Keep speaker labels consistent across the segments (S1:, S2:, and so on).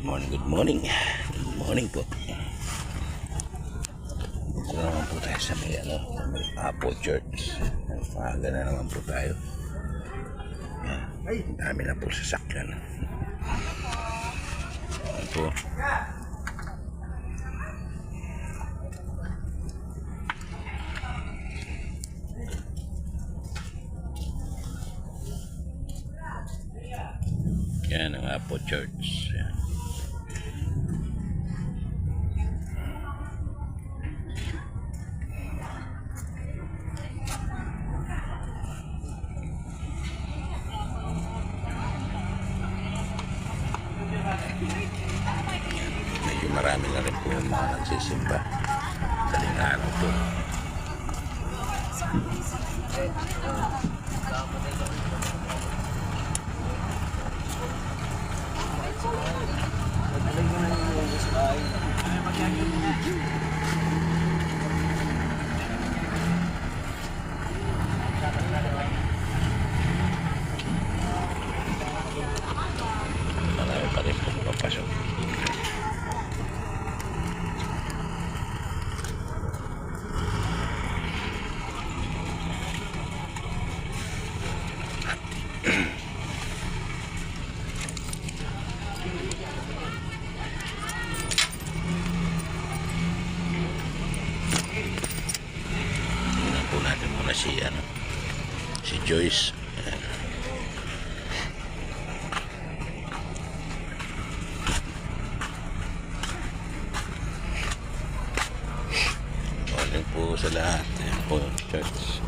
S1: morning, good morning. Good morning po. Ito na naman po tayo sa may, sa may Apple Church. Maaga na naman po tayo. Yan. Ang dami na po sasakyan. Yan po. Yan ang Apple Church. Yan. Medyo marami na rin po yung mga nagsisimba. Daling araw po. Marami pa rin po papasok. Tingnan po natin muna si Joyce. Morning po sa lahat. Ayan po yung church.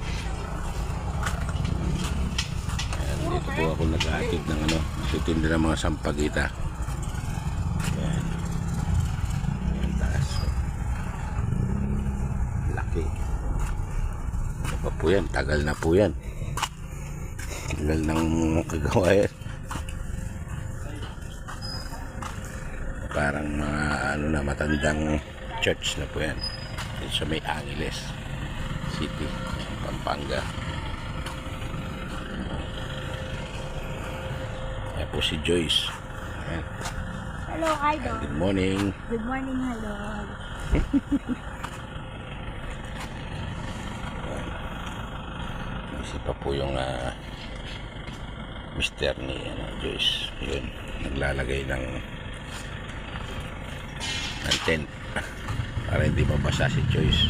S1: Ayan, dito po ako nag-aatid ng titinda ng mga sampagita. Ayan. Ayan, taas. Laki. Ano pa po yan? Tagal na po yan. Tagal nang kagawa yan. Parang mga matandang church na po yan. Dito sa may Angeles City, Pampanga. Ayan po si Joyce. Ayan.
S2: Hello, Idol.
S1: Good morning.
S2: Good morning, hello.
S1: Isa pa po yung mister ni Joyce. Yun, naglalagay ng tent para hindi mabasa si Joyce.